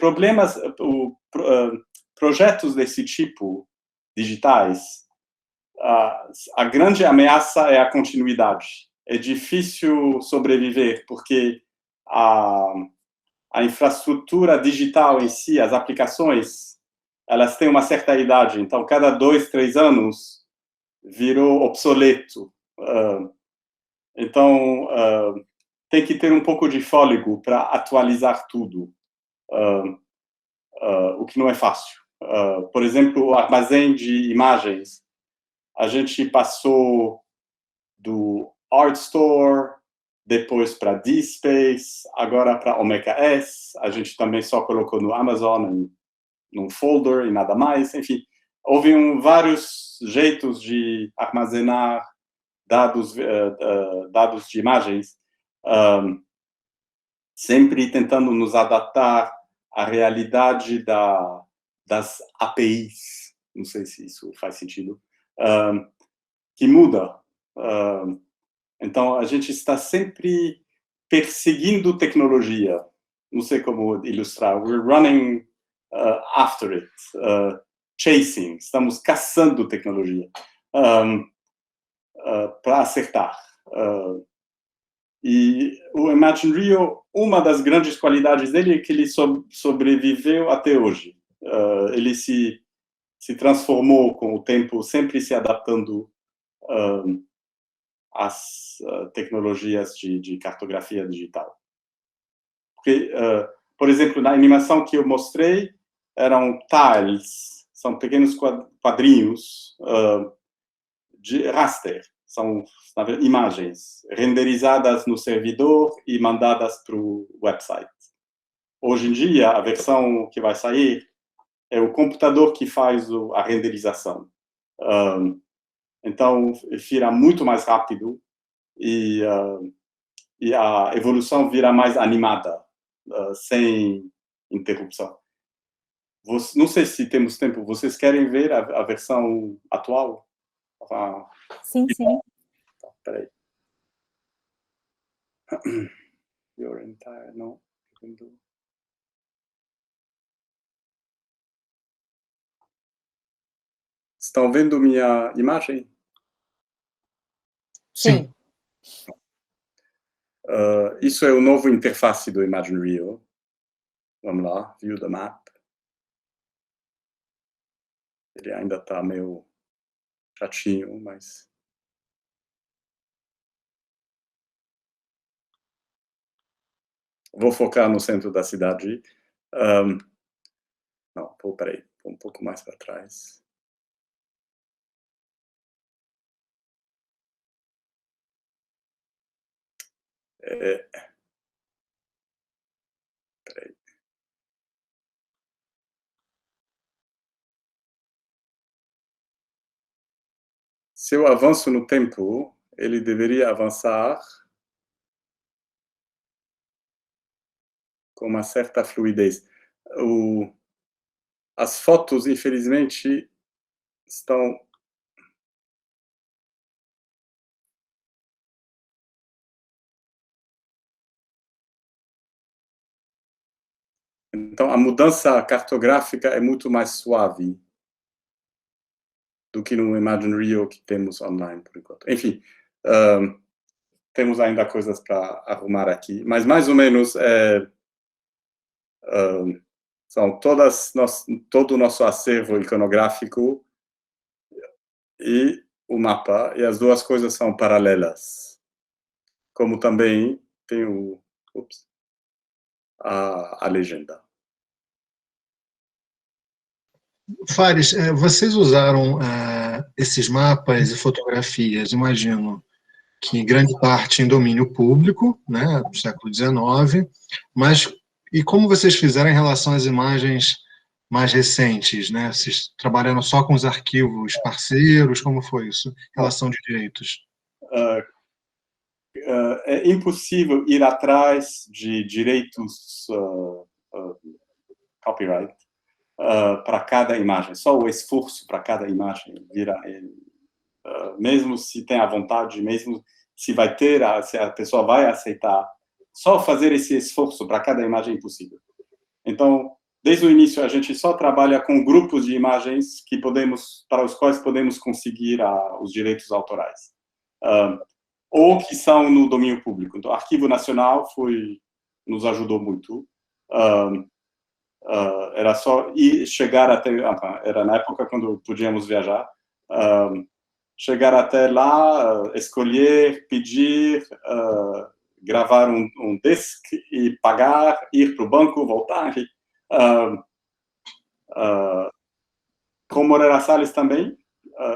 projetos desse tipo, digitais, a grande ameaça é a continuidade. É difícil sobreviver, porque a infraestrutura digital em si, as aplicações, elas têm uma certa idade. Então, cada 2, 3 anos, virou obsoleto. Então, tem que ter um pouco de fôlego para atualizar tudo, o que não é fácil. Por exemplo, o armazém de imagens, a gente passou do ArtStore, depois para DSpace, agora para Omeka S, a gente também só colocou no Amazon, num folder e nada mais, enfim. Houve vários jeitos de armazenar dados de imagens, sempre tentando nos adaptar à realidade das APIs, não sei se isso faz sentido, que muda. Então, a gente está sempre perseguindo tecnologia. Não sei como ilustrar. We're running after it, chasing. Estamos caçando tecnologia para acertar. E o Imagine Rio, uma das grandes qualidades dele é que ele sobreviveu até hoje. Ele se transformou com o tempo, sempre se adaptando às tecnologias de cartografia digital. Porque, por exemplo, na animação que eu mostrei, eram tiles, são pequenos quadrinhos de raster, são imagens renderizadas no servidor e mandadas para o website. Hoje em dia, a versão que vai sair é o computador que faz a renderização. Então, vira muito mais rápido e a evolução vira mais animada, sem interrupção. Não sei se temos tempo. Vocês querem ver a versão atual? Sim, sim. Peraí. Your entire... Não. Estão vendo minha imagem? Sim. Isso é o novo interface do Imagine Rio. Vamos lá, view the map. Ele ainda está meio chatinho, mas... Vou focar no centro da cidade. Não, peraí, um pouco mais para trás. Peraí. Se eu avanço no tempo, ele deveria avançar com uma certa fluidez. As fotos, infelizmente, estão... Então, a mudança cartográfica é muito mais suave do que no Imagine Rio que temos online, por enquanto. Enfim, temos ainda coisas para arrumar aqui, mas mais ou menos são todo o nosso acervo iconográfico e o mapa, e as duas coisas são paralelas. Como também tem a legenda. Fares, vocês usaram esses mapas e fotografias, imagino, que em grande parte em domínio público, né, do século XIX, mas e como vocês fizeram em relação às imagens mais recentes, né? Vocês trabalharam só com os arquivos parceiros? Como foi isso? Relação de direitos? É impossível ir atrás de direitos copyright para cada imagem. Só o esforço para cada imagem vira mesmo se tem a vontade, mesmo se vai ter, se a pessoa vai aceitar, só fazer esse esforço para cada imagem é impossível. Então, desde o início, a gente só trabalha com grupos de imagens para os quais podemos conseguir os direitos autorais. Ou que são no domínio público. Então, o Arquivo Nacional nos ajudou muito. Era só chegar até... Era na época quando podíamos viajar. Chegar até lá, escolher, pedir, gravar um disc e pagar, ir para o banco, voltar. Com Moreira Salles também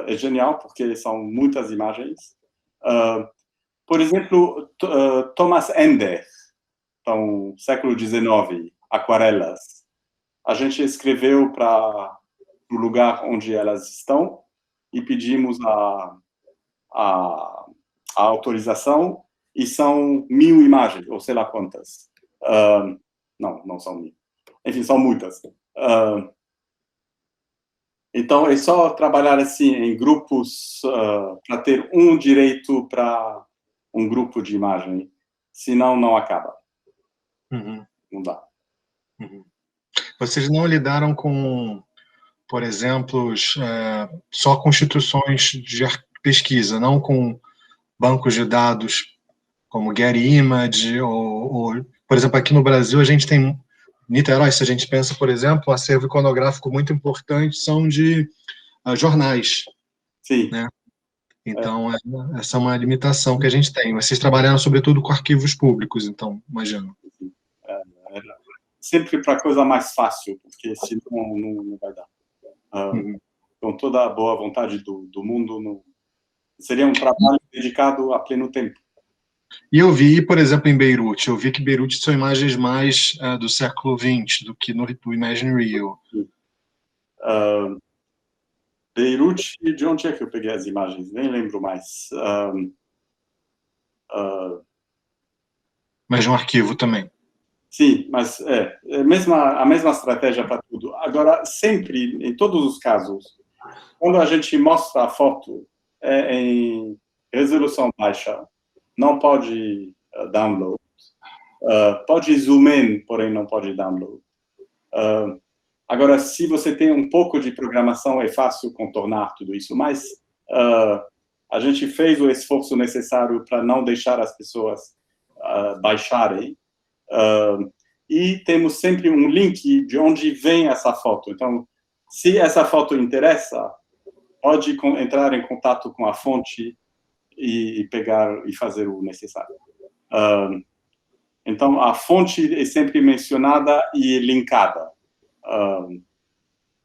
é genial, porque são muitas imagens. Por exemplo, Thomas Ender, então, século XIX, aquarelas. A gente escreveu para o lugar onde elas estão e pedimos a autorização, e são 1000 imagens, ou sei lá quantas. Não são 1000. Enfim, são muitas. Então, é só trabalhar assim em grupos para ter um direito para um grupo de imagem, senão não acaba. Uhum. Não dá. Uhum. Vocês não lidaram com, por exemplo, só constituições de pesquisa, não com bancos de dados como Getty Image, ou, por exemplo, aqui no Brasil a gente tem Niterói, se a gente pensa, por exemplo, um acervo iconográfico muito importante são de jornais. Sim. Né? Então, essa é uma limitação que a gente tem. Vocês trabalharam, sobretudo, com arquivos públicos, então, imagino. Sempre para coisa mais fácil, porque senão não vai dar. Com toda a boa vontade do mundo, seria um trabalho dedicado a pleno tempo. E eu vi, por exemplo, em Beirute, que Beirute são imagens mais do século XX do que do Imagine Rio. Beirute, de onde é que eu peguei as imagens? Nem lembro mais. Mas de um arquivo também. Sim, mas a mesma estratégia para tudo. Agora, sempre, em todos os casos, quando a gente mostra a foto em resolução baixa, não pode download. Pode zoom in, porém não pode download. Agora, se você tem um pouco de programação, é fácil contornar tudo isso, mas a gente fez o esforço necessário para não deixar as pessoas baixarem. E temos sempre um link de onde vem essa foto. Então, se essa foto interessa, pode entrar em contato com a fonte e pegar e fazer o necessário. Então, a fonte é sempre mencionada e linkada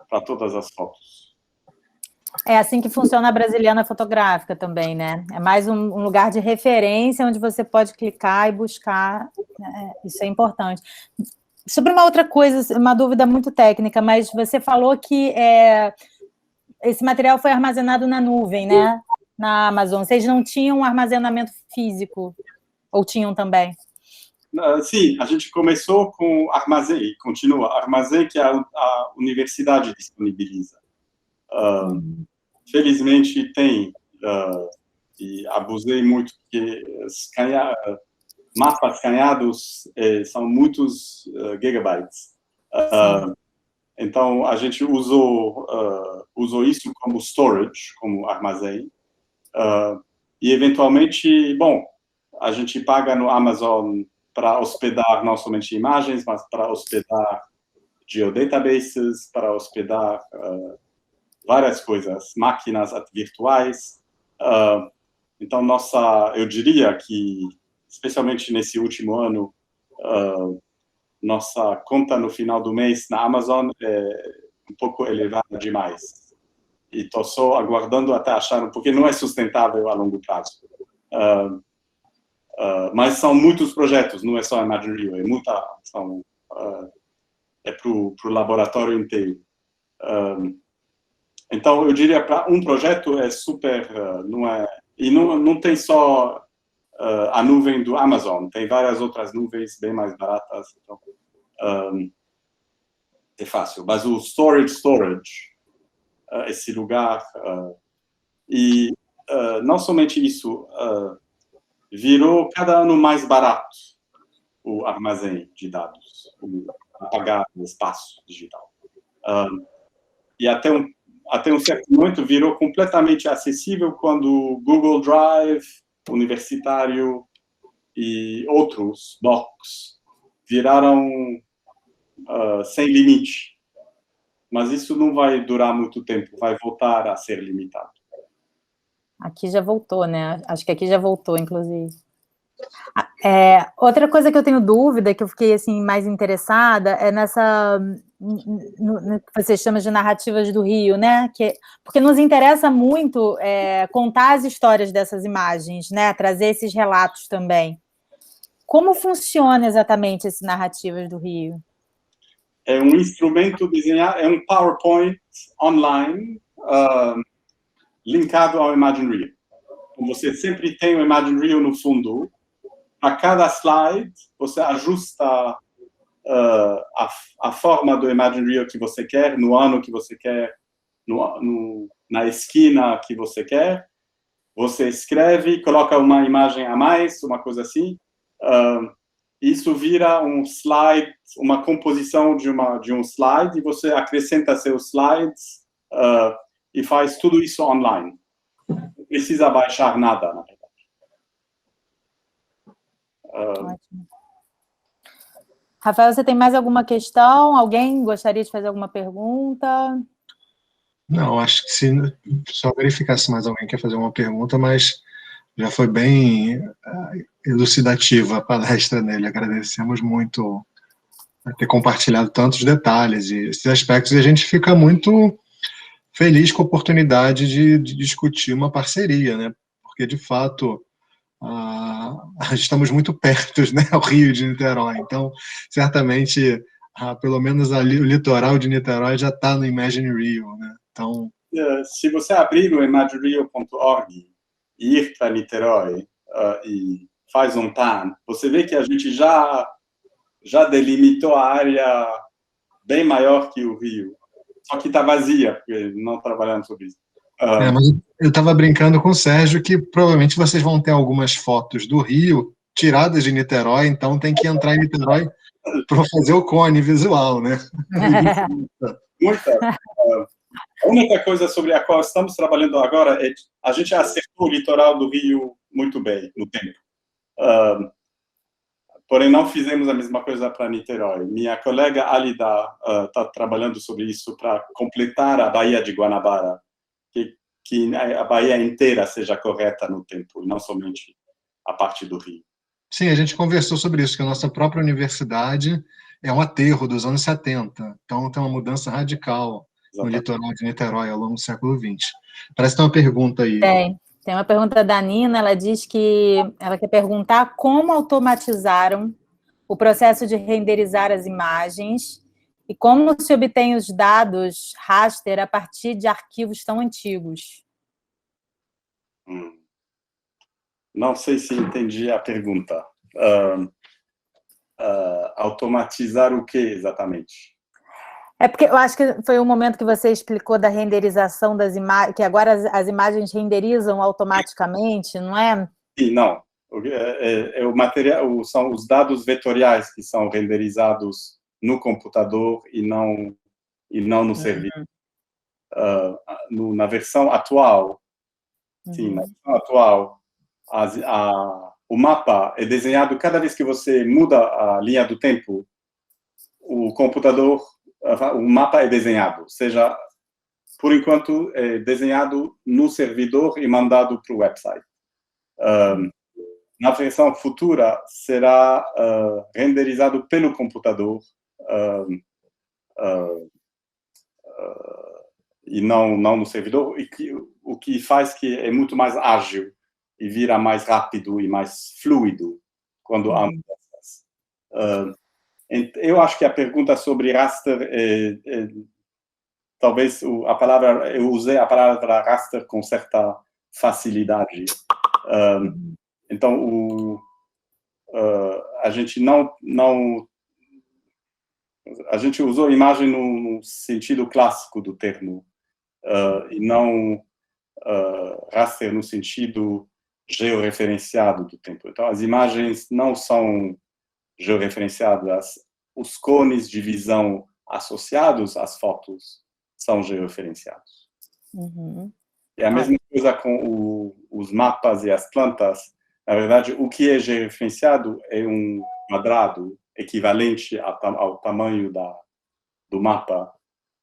para todas as fotos. É assim que funciona a Brasiliana Fotográfica também, né? É mais um lugar de referência onde você pode clicar e buscar. Isso é importante. Sobre uma outra coisa, uma dúvida muito técnica, mas você falou que esse material foi armazenado na nuvem, né? Na Amazon. Vocês não tinham um armazenamento físico? Ou tinham também? Sim, a gente começou com Armazém, e continua. Armazém que a universidade disponibiliza. Felizmente tem, e abusei muito, porque mapas escaneados são muitos gigabytes. Então, a gente usou isso como storage, como armazém. E, eventualmente, bom, a gente paga no Amazon para hospedar não somente imagens, mas para hospedar geodatabases, para hospedar várias coisas, máquinas virtuais. Então, eu diria que, especialmente nesse último ano, nossa conta no final do mês na Amazon é um pouco elevada demais. E estou só aguardando até achar, porque não é sustentável a longo prazo. Mas são muitos projetos, não é só a Imagine Rio, é para o laboratório inteiro. Então, eu diria para um projeto é super, e não tem só a nuvem do Amazon, tem várias outras nuvens bem mais baratas, então é fácil. Mas o storage, esse lugar, e não somente isso, virou cada ano mais barato o armazém de dados, pagar o espaço digital. E até um certo momento virou completamente acessível quando o Google Drive, universitário e outros blocos viraram sem limite. Mas isso não vai durar muito tempo, vai voltar a ser limitado. Aqui já voltou, né? Acho que aqui já voltou, inclusive. Outra coisa que eu tenho dúvida, que eu fiquei assim, mais interessada, é no que você chama de narrativas do Rio, né? Porque nos interessa muito contar as histórias dessas imagens, né? Trazer esses relatos também. Como funciona exatamente esse Narrativas do Rio? É um instrumento desenhado, é um PowerPoint online linkado ao Imagine Rio. Você sempre tem o Imagine Rio no fundo. A cada slide, você ajusta a forma do Imagine Rio que você quer, no ano que você quer, na esquina que você quer. Você escreve, coloca uma imagem a mais, uma coisa assim. Isso vira um slide, uma composição de um slide, e você acrescenta seus slides e faz tudo isso online. Não precisa baixar nada, na verdade. Ótimo. Rafael, você tem mais alguma questão? Alguém gostaria de fazer alguma pergunta? Não, acho que só verificar se mais alguém quer fazer uma pergunta, mas já foi bem elucidativa a palestra dele. Agradecemos muito por ter compartilhado tantos detalhes e esses aspectos, e a gente fica muito feliz com a oportunidade de discutir uma parceria, né? Porque, de fato, estamos muito perto, né, ao Rio de Niterói, então, certamente, pelo menos ali, o litoral de Niterói já está no Imagine Rio, né? Então, se você abrir no imaginerio.org e ir para Niterói e faz um TAN, você vê que a gente já já delimitou a área bem maior que o rio. Só que está vazia, porque não trabalhamos sobre isso. Mas eu estava brincando com o Sérgio que provavelmente vocês vão ter algumas fotos do Rio tiradas de Niterói, então tem que entrar em Niterói para fazer o cone visual, né? Muita. A única coisa sobre a qual estamos trabalhando agora é a gente acertou o litoral do Rio muito bem no tempo. Porém, não fizemos a mesma coisa para Niterói. Minha colega Alida está trabalhando sobre isso para completar a Baía de Guanabara, que a Baía inteira seja correta no tempo, e não somente a parte do Rio. Sim, a gente conversou sobre isso, que a nossa própria universidade é um aterro dos anos 70, então tem uma mudança radical no litoral de Niterói ao longo do século XX. Parece que tem uma pergunta aí. Tem uma pergunta da Nina, ela diz que ela quer perguntar como automatizaram o processo de renderizar as imagens e como se obtém os dados raster a partir de arquivos tão antigos. Não sei se entendi a pergunta. Automatizar o que exatamente? É porque eu acho que foi o momento que você explicou da renderização das imagens, que agora as imagens renderizam automaticamente, não é? Sim, não. O material, são os dados vetoriais que são renderizados no computador e não no servidor. Na versão atual, sim, na versão atual, o mapa é desenhado cada vez que você muda a linha do tempo, o mapa é desenhado, seja, por enquanto, é desenhado no servidor e mandado para o website. Na versão futura, será renderizado pelo computador e não no servidor, o que faz que é muito mais ágil e vira mais rápido e mais fluido quando há mudanças. Eu acho que a pergunta sobre raster talvez eu usei a palavra raster com certa facilidade. Então a gente a gente usou imagem no sentido clássico do termo e não raster no sentido georreferenciado do tempo. Então as imagens não são georreferenciadas, os cones de visão associados às fotos são georreferenciados. É a mesma coisa com os mapas e as plantas. Na verdade, o que é georreferenciado é um quadrado equivalente ao tamanho do mapa.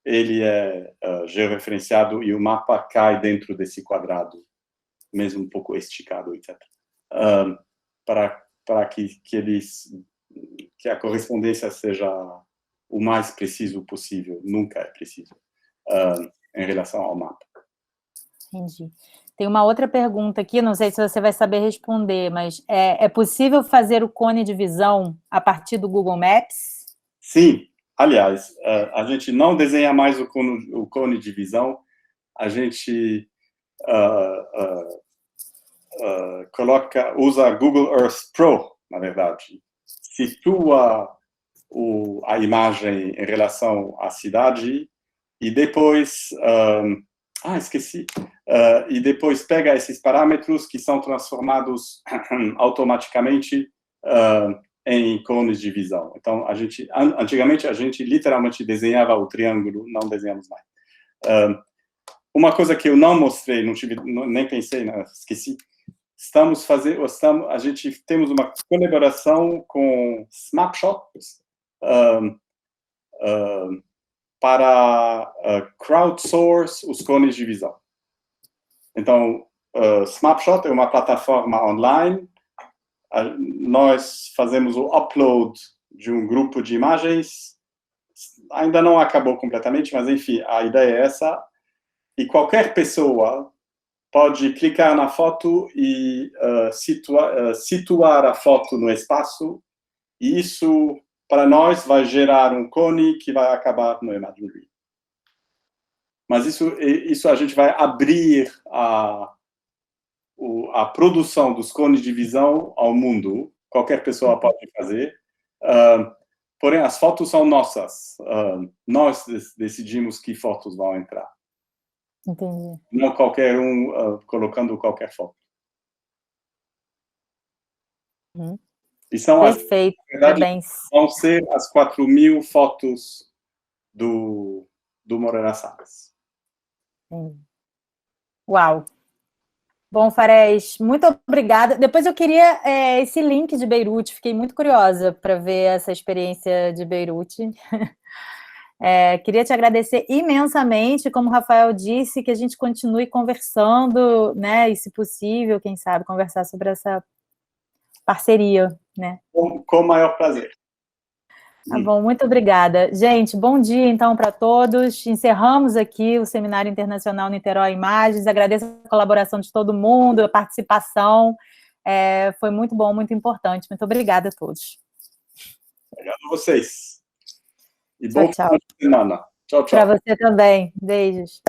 Ele é georreferenciado e o mapa cai dentro desse quadrado, mesmo um pouco esticado, etc. Para que a correspondência seja o mais preciso possível. Nunca é preciso em relação ao mapa. Entendi. Tem uma outra pergunta aqui, não sei se você vai saber responder, mas é possível fazer o cone de visão a partir do Google Maps? Sim. Aliás, a gente não desenha mais o cone de visão, a gente usa Google Earth Pro, na verdade. Situa a imagem em relação à cidade e depois... esqueci. E depois pega esses parâmetros que são transformados automaticamente em cones de visão. Então, antigamente, a gente literalmente desenhava o triângulo, não desenhamos mais. Uma coisa que eu não mostrei, nem pensei, esqueci. Temos uma colaboração com Snapshots para crowdsource os cones de visão. Então, Snapshot é uma plataforma online. Nós fazemos o upload de um grupo de imagens. Ainda não acabou completamente, mas, enfim, a ideia é essa. E qualquer pessoa pode clicar na foto e situar a foto no espaço. E isso, para nós, vai gerar um cone que vai acabar no Imagineering. Mas isso a gente vai abrir a produção dos cones de visão ao mundo. Qualquer pessoa pode fazer. porém as fotos são nossas. Nós decidimos que fotos vão entrar. Entendi. Não qualquer colocando qualquer foto. E são Perfeito, parabéns. Vão ser as 4.000 fotos do Moreira Salles. Uau! Bom, Farés, muito obrigada. Depois eu queria esse link de Beirute, fiquei muito curiosa para ver essa experiência de Beirute. Queria te agradecer imensamente, como o Rafael disse, que a gente continue conversando, né, e se possível, quem sabe, conversar sobre essa parceria, né? Com o maior prazer. Tá bom, muito obrigada. Gente, bom dia, então, para todos. Encerramos aqui o Seminário Internacional Niterói Imagens. Agradeço a colaboração de todo mundo, a participação. Foi muito bom, muito importante. Muito obrigada a todos. Obrigado a vocês. E Tchau, bom final de semana. Tchau, tchau. Para você também. Beijos.